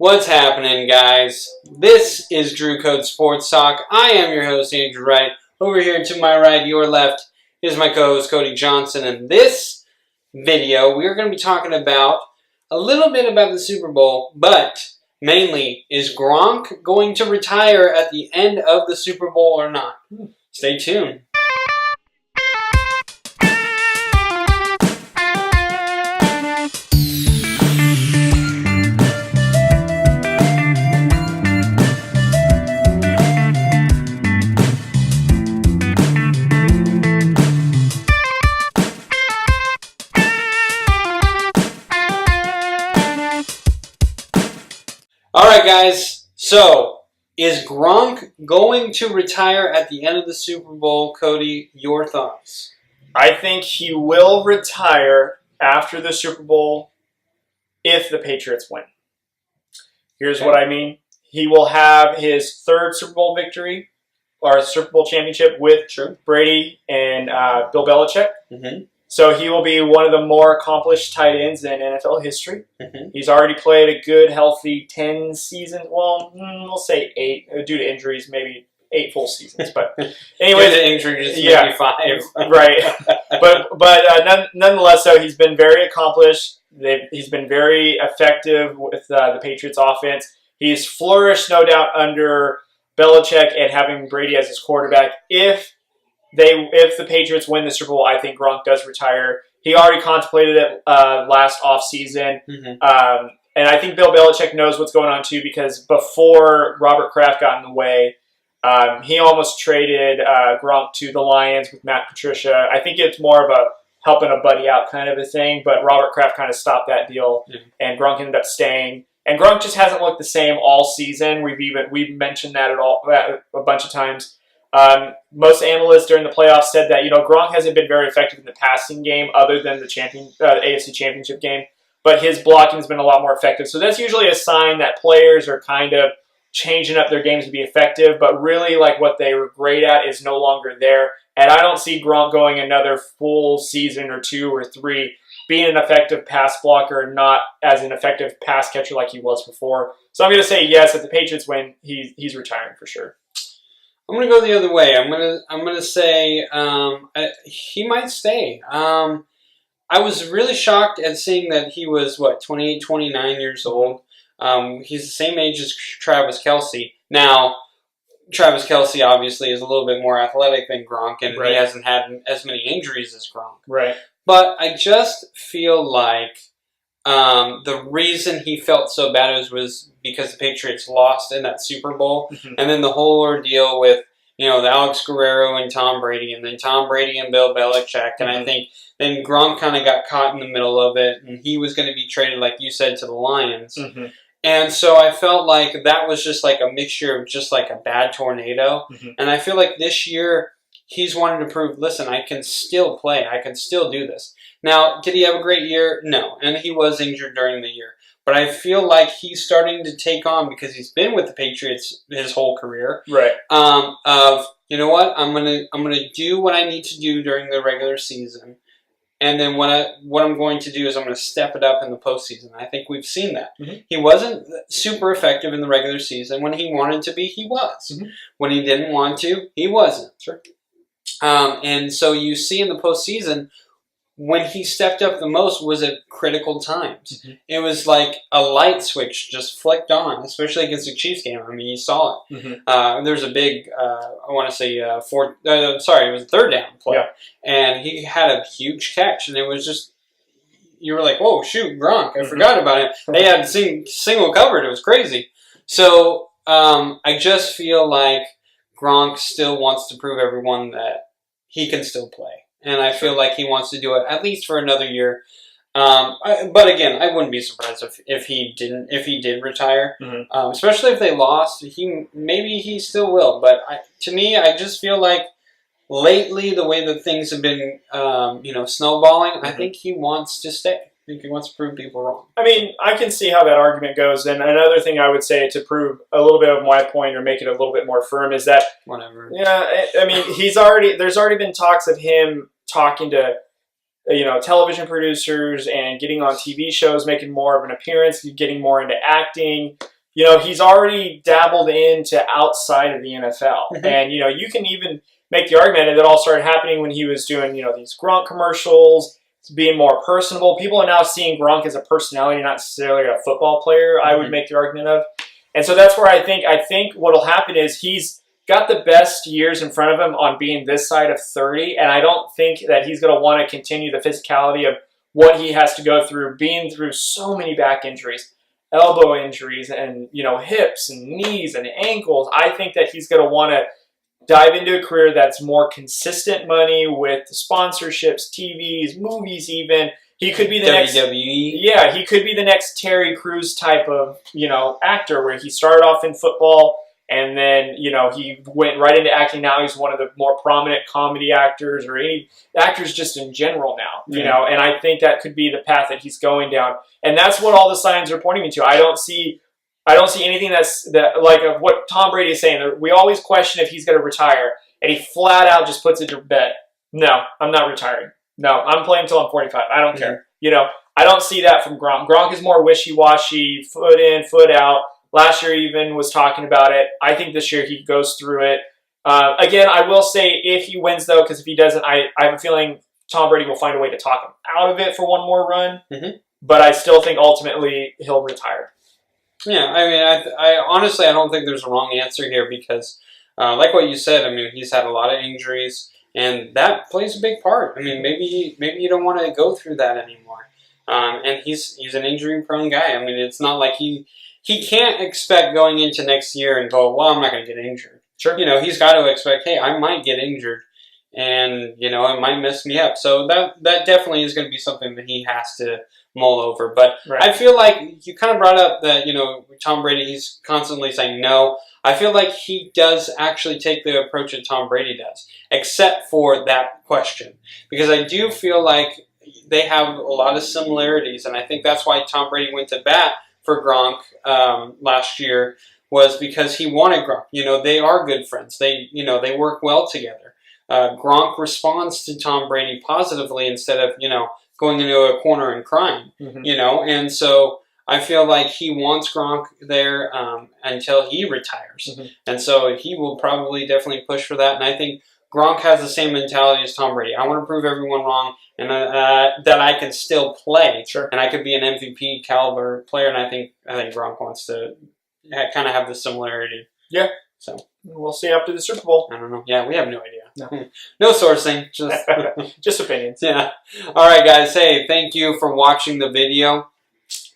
What's happening, guys? This is Drew Code Sports Talk. I am your host, Andrew Wright. Over here to my right, your left, is my co-host, Cody Johnson. In this video, we're going to be talking about a little bit about the Super Bowl, but mainly, is Gronk going to retire at the end of the Super Bowl or not? Stay tuned. Alright guys, so is Gronk going to retire at the end of the Super Bowl? Cody, your thoughts? I think he will retire after the Super Bowl if the Patriots win. Here's what I mean. He will have his third Super Bowl victory, or Super Bowl championship with Brady and Bill Belichick. Mm-hmm. So he will be one of the more accomplished tight ends in NFL history. Mm-hmm. He's already played a good, healthy 10 seasons. Well, we'll say 8 due to injuries, maybe 8 full seasons. But anyway, due to injuries, maybe 5. Right. But nonetheless, so he's been very accomplished. He's been very effective with the Patriots offense. He's flourished, no doubt, under Belichick and having Brady as his quarterback. If the Patriots win the Super Bowl, I think Gronk does retire. He already contemplated it last offseason. Mm-hmm. And I think Bill Belichick knows what's going on too, because before Robert Kraft got in the way, he almost traded Gronk to the Lions with Matt Patricia. I think it's more of a helping a buddy out kind of a thing, but Robert Kraft kind of stopped that deal, and Gronk ended up staying. And Gronk just hasn't looked the same all season. We've mentioned that a bunch of times. Most analysts during the playoffs said that, Gronk hasn't been very effective in the passing game other than the AFC Championship game, but his blocking has been a lot more effective. So that's usually a sign that players are kind of changing up their games to be effective, but really what they were great at is no longer there. And I don't see Gronk going another full season or 2 or 3 being an effective pass blocker and not as an effective pass catcher like he was before. So I'm going to say yes, if the Patriots win, he's retiring for sure. I'm gonna go the other way. I'm gonna say he might stay. I was really shocked at seeing that he was 28, 29 years old. He's the same age as Travis Kelce. Now, Travis Kelce obviously is a little bit more athletic than Gronk, and he hasn't had as many injuries as Gronk. Right. But I just feel like the reason he felt so bad was because the Patriots lost in that Super Bowl, and then the whole ordeal with the Alex Guerrero and Tom Brady, and then Tom Brady and Bill Belichick, and I think then Gronk kind of got caught in the middle of it, and he was going to be traded, like you said, to the Lions. Mm-hmm. And so I felt like that was just like a mixture of just like a bad tornado, and I feel like this year he's wanted to prove, listen, I can still play, I can still do this. Now, did he have a great year? No, and he was injured during the year. But I feel like he's starting to take on, because he's been with the Patriots his whole career. Right. You know what? I'm gonna do what I need to do during the regular season, and then what I'm going to do is I'm going to step it up in the postseason. I think we've seen that. Mm-hmm. He wasn't super effective in the regular season. When he wanted to be, he was. Mm-hmm. When he didn't want to, he wasn't. Sure. And so you see in the postseason, when he stepped up the most was at critical times. Mm-hmm. It was like a light switch just flicked on, especially against the Chiefs game. I mean, you saw it. Mm-hmm. There was a big, I want to say, it was a third down play. Yeah. And he had a huge catch, and it was just, you were like, whoa, shoot, Gronk, I forgot about him. They had single covered. It was crazy. So I just feel like Gronk still wants to prove everyone that he can still play. And I feel like he wants to do it at least for another year. But again, I wouldn't be surprised if he did retire, especially if they lost. Maybe he still will. But to me, I just feel like lately the way that things have been, snowballing, I think he wants to stay. I think he wants to prove people wrong. I mean, I can see how that argument goes. And another thing I would say to prove a little bit of my point or make it a little bit more firm is that whatever. Yeah, I mean, there's already been talks of him talking to television producers and getting on TV shows, making more of an appearance, getting more into acting. He's already dabbled into outside of the NFL. And, you can even make the argument that it all started happening when he was doing, these Gronk commercials, being more personable. People are now seeing Gronk as a personality, not necessarily a football player, I would make the argument of. And so that's where I think what will happen is he's got the best years in front of him on being this side of 30, and I don't think that he's going to want to continue the physicality of what he has to go through, being through so many back injuries, elbow injuries, and hips and knees and ankles. I think that he's going to want to dive into a career that's more consistent money with sponsorships, TVs, movies even. He could be the WWE. Yeah, he could be the next Terry Crews type of, actor where he started off in football and then, he went right into acting. Now he's one of the more prominent comedy actors or any actors just in general now, and I think that could be the path that he's going down. And that's what all the signs are pointing me to. I don't see anything that like of what Tom Brady is saying. We always question if he's going to retire, and he flat out just puts it to bed. No, I'm not retiring. No, I'm playing until I'm 45. I don't care. I don't see that from Gronk. Gronk is more wishy-washy, foot in, foot out. Last year even was talking about it. I think this year he goes through it. Again, I will say if he wins, though, because if he doesn't, I have a feeling Tom Brady will find a way to talk him out of it for one more run. But I still think ultimately he'll retire. Yeah, I mean, I honestly, I don't think there's a wrong answer here because, like what you said, I mean, he's had a lot of injuries, and that plays a big part. I mean, maybe you don't want to go through that anymore. And he's an injury-prone guy. I mean, it's not like he can't expect going into next year and go, well, I'm not going to get injured. Sure. He's got to expect, hey, I might get injured, and, it might mess me up. So that definitely is going to be something that he has to mull over. But right. I feel like you kind of brought up that, Tom Brady, he's constantly saying no. I feel like he does actually take the approach that Tom Brady does, except for that question. Because I do feel like they have a lot of similarities, and I think that's why Tom Brady went to bat for Gronk last year, was because he wanted Gronk. They are good friends. They work well together. Gronk responds to Tom Brady positively instead of, going into a corner and crying, and so I feel like he wants Gronk there until he retires. And so he will probably definitely push for that, and I think Gronk has the same mentality as Tom Brady. I want to prove everyone wrong, and that I can still play, and I could be an MVP caliber player, and I think Gronk wants to kind of have the similarity. Yeah. So we'll see after the Super Bowl. I don't know. Yeah, we have no idea. No, no sourcing. Just just opinions. Yeah. All right, guys. Hey, thank you for watching the video.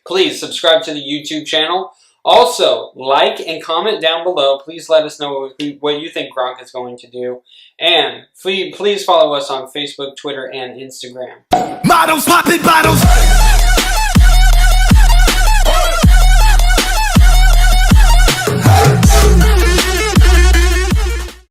Please subscribe to the YouTube channel. Also, like and comment down below. Please let us know what you think Gronk is going to do. And please follow us on Facebook, Twitter, and Instagram. Models popping bottles.